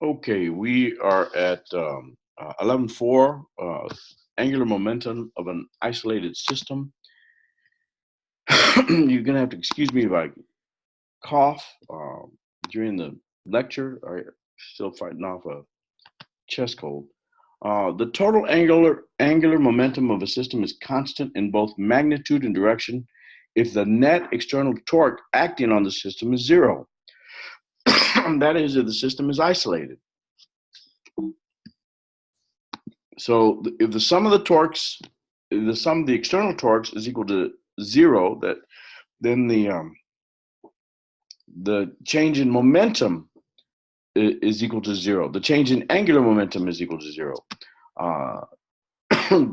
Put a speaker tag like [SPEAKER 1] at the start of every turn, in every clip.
[SPEAKER 1] Okay, we are at 11.4, angular momentum of an isolated system. You're going to have to excuse me if I cough during the lecture. I'm still fighting off a chest cold. The total angular momentum of a system is constant in both magnitude and direction if the net external torque acting on the system is zero. That is, if the system is isolated. So if the sum of the torques, if the sum of the external torques is equal to zero, then the change in momentum is equal to zero. The change in angular momentum is equal to zero.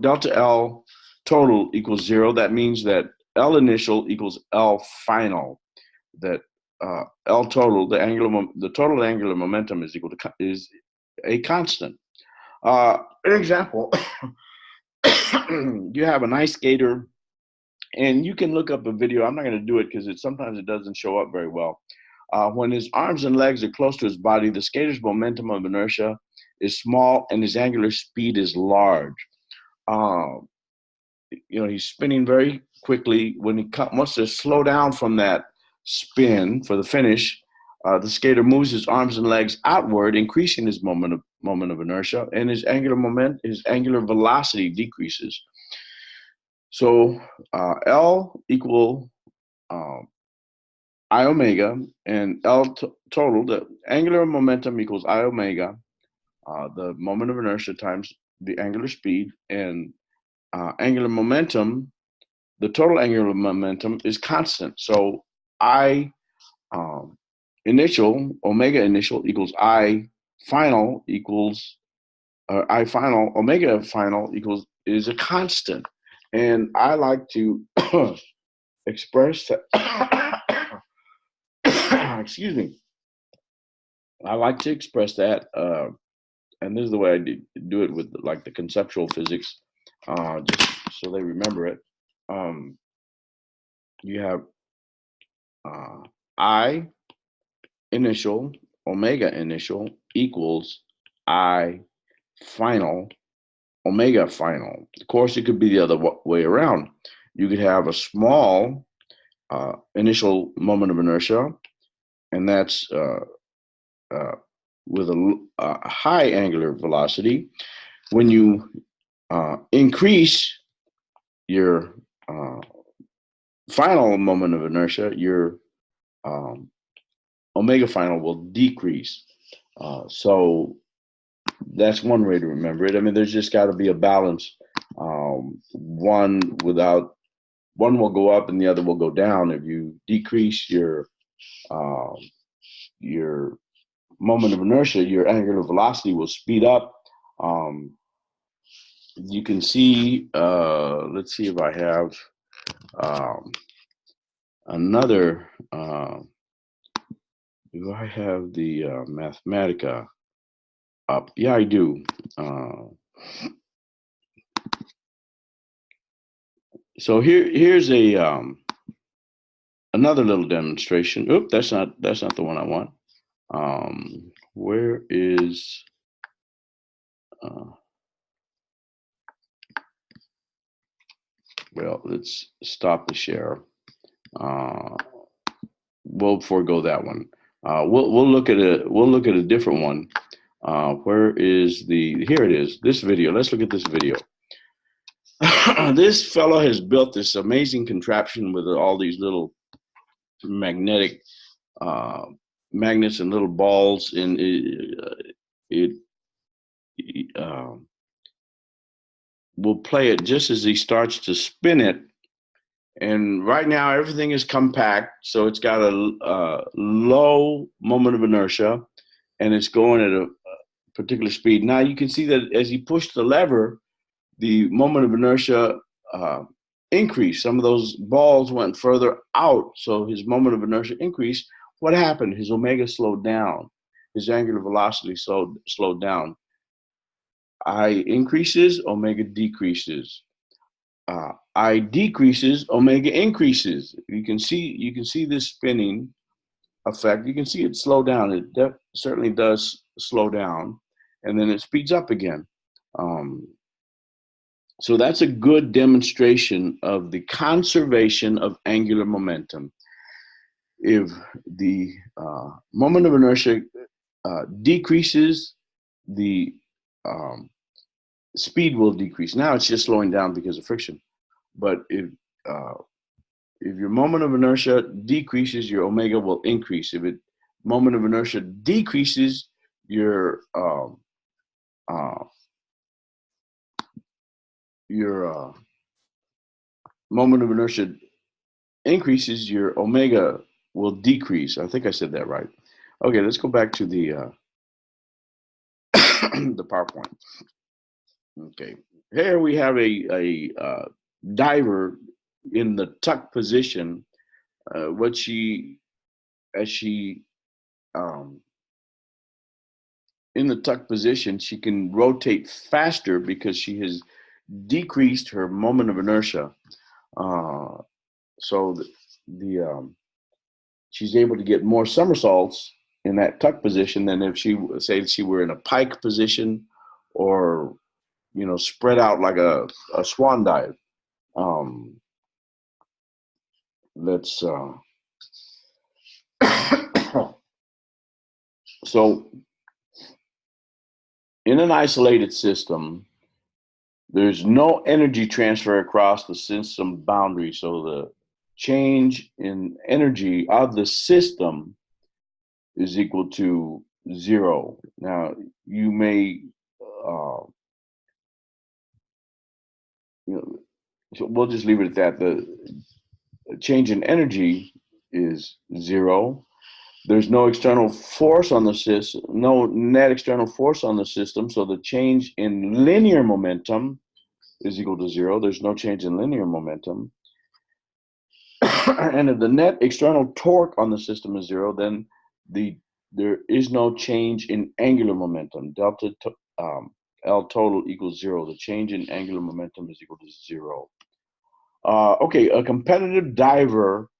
[SPEAKER 1] Delta L total equals zero. That means that L initial equals L final. That L total, the total angular momentum is equal to is a constant. An example. You have an ice skater, and you can look up a video. I'm not going to do it because sometimes it doesn't show up very well. When his arms and legs are close to his body, the skater's momentum of inertia is small and his angular speed is large. He's spinning very quickly. When he wants to slow down from that spin for the finish, the skater moves his arms and legs outward, increasing his moment of inertia, and his angular velocity decreases. So L equal I omega, and L total, the angular momentum equals I omega, the moment of inertia times the angular speed, and angular momentum, the total angular momentum is constant. So I initial, omega initial equals I final equals, I final, omega final equals, is a constant. And I like to express that, excuse me, I like to express that, and this is the way I do it with like the conceptual physics, just so they remember it. You have I initial, omega initial equals I final, omega final. Of course, it could be the other way around. You could have a small initial moment of inertia, and that's with a high angular velocity. When you increase your final moment of inertia, your omega final will decrease. So that's one way to remember it. I mean, there's just got to be a balance. One will go up and the other will go down. If you decrease your moment of inertia, your angular velocity will speed up. You can see, let's see if I have another, do I have the Mathematica up? Yeah, I do. So here's a another little demonstration. Oop, that's not the one I want. Where is well, let's stop the share. We'll forego that one. We'll look at a different one. Where is here it is, this video. Let's look at this video. This fellow has built this amazing contraption with all these little magnetic magnets and little balls, and it will play it just as he starts to spin it. And right now everything is compact, so it's got a low moment of inertia, and it's going at a particular speed. Now you can see that as he pushed the lever, the moment of inertia increased. Some of those balls went further out, so his moment of inertia increased. What happened? His omega slowed down. His angular velocity slowed down. I increases, omega decreases. I decreases, omega increases. You can see this spinning. effect, you can see it slow down. It certainly does slow down, and then it speeds up again. So that's a good demonstration of the conservation of angular momentum. If the moment of inertia decreases, the speed will decrease. Now it's just slowing down because of friction. But if your moment of inertia decreases, your omega will increase. If it moment of inertia decreases, your moment of inertia increases, your omega will decrease. I think I said that right. Okay, let's go back to the the PowerPoint. Okay, here we have a diver in the tuck position. As she in the tuck position, she can rotate faster because she has decreased her moment of inertia. So she's able to get more somersaults in that tuck position than if she were in a pike position, or spread out like a swan dive. Let's so in an isolated system, there's no energy transfer across the system boundary. So the change in energy of the system is equal to 0. Now, you may, so we'll just leave it at that. The change in energy is 0. There's no external force on the system, no net external force on the system. So the change in linear momentum is equal to 0. There's no change in linear momentum. And if the net external torque on the system is 0, then there is no change in angular momentum. Delta L total equals 0. The change in angular momentum is equal to 0. Okay, a competitive diver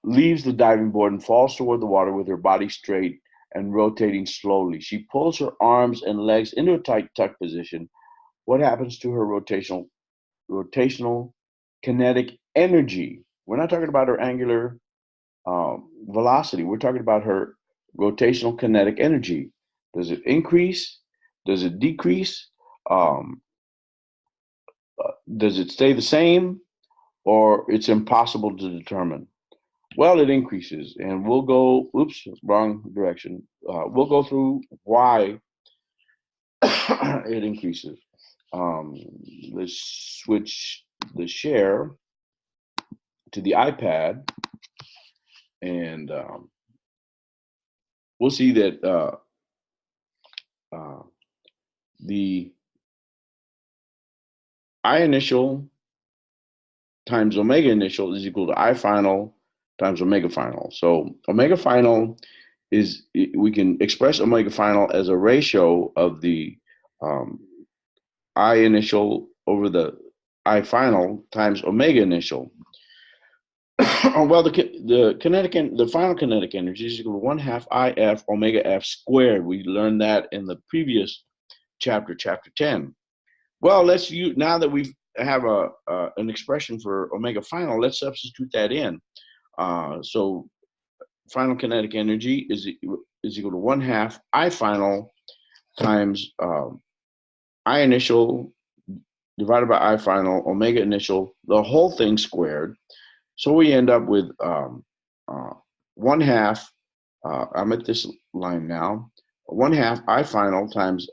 [SPEAKER 1] leaves the diving board and falls toward the water with her body straight and rotating slowly. She pulls her arms and legs into a tight tuck position. What happens to her rotational kinetic energy? We're not talking about her angular velocity. We're talking about her rotational kinetic energy. Does it increase? Does it decrease? Does it stay the same? Or it's impossible to determine? Well, it increases, and we'll go, oops, wrong direction. We'll go through why it increases. Let's switch the share to the iPad, and we'll see that the I initial times omega initial is equal to I final times omega final. So omega final we can express omega final as a ratio of the I initial over the I final times omega initial. Well, the final kinetic energy is equal to 1/2 IF omega F squared. We learned that in the previous chapter, chapter 10. Well, now that we have an expression for omega final, let's substitute that in. So final kinetic energy is equal to 1/2 I final times I initial divided by I final omega initial, the whole thing squared. So we end up with 1/2. I'm at this line now. 1/2 I final times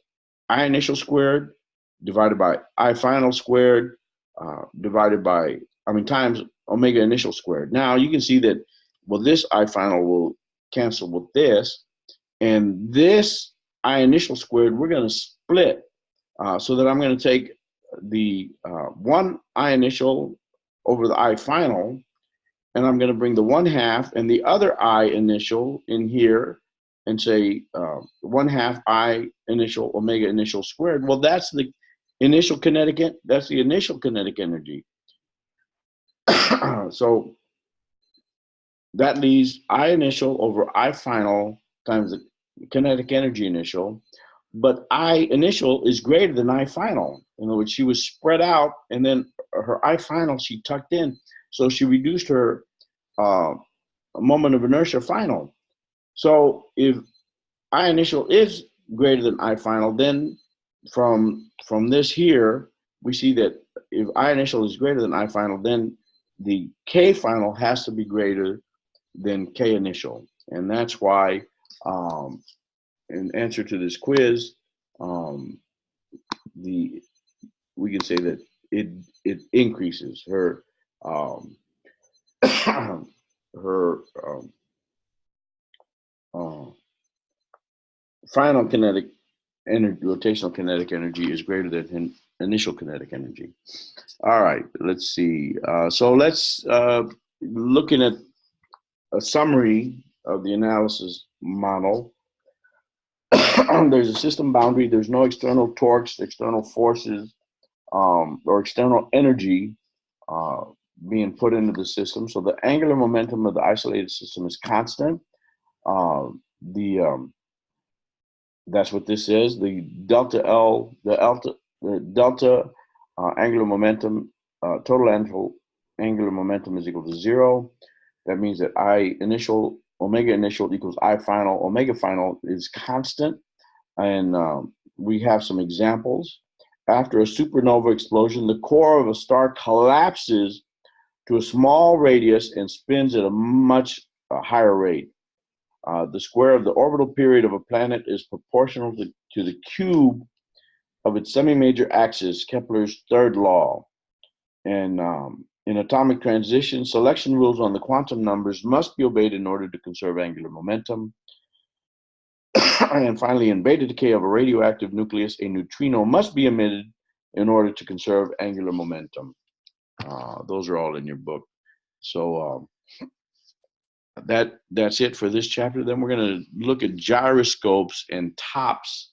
[SPEAKER 1] I initial squared divided by I final squared times omega initial squared. Now you can see that, well, this I final will cancel with this, and this I initial squared we're going to split, so that I'm going to take the one I initial over the I final, and I'm going to bring the 1/2 and the other I initial in here and say 1/2 I initial omega initial squared. Well, that's the initial kinetic energy. So that leaves I initial over I final times the kinetic energy initial. But I initial is greater than I final. In other words, she was spread out, and then her I final she tucked in, so she reduced her uh, moment of inertia final. So if I initial is greater than I final, then from this here we see that if I initial is greater than I final, then the K final has to be greater than K initial, and that's why in answer to this quiz, um, the we can say that it increases her um, her uh, final kinetic energy, rotational kinetic energy is greater than initial kinetic energy. All right, let's see. So let's looking at a summary of the analysis model. There's a system boundary. There's no external torques, external forces, or external energy uh, being put into the system. So the angular momentum of the isolated system is constant. The That's what this is. The delta L, the delta angular momentum, total angular momentum is equal to 0. That means that I initial, omega initial equals I final. Omega final is constant. And we have some examples. After a supernova explosion, the core of a star collapses to a small radius and spins at a much higher rate. The square of the orbital period of a planet is proportional to the cube of its semi-major axis, Kepler's third law. And in atomic transition, selection rules on the quantum numbers must be obeyed in order to conserve angular momentum. And finally, in beta decay of a radioactive nucleus, a neutrino must be emitted in order to conserve angular momentum. Those are all in your book. So that's it for this chapter. Then we're going to look at gyroscopes and tops.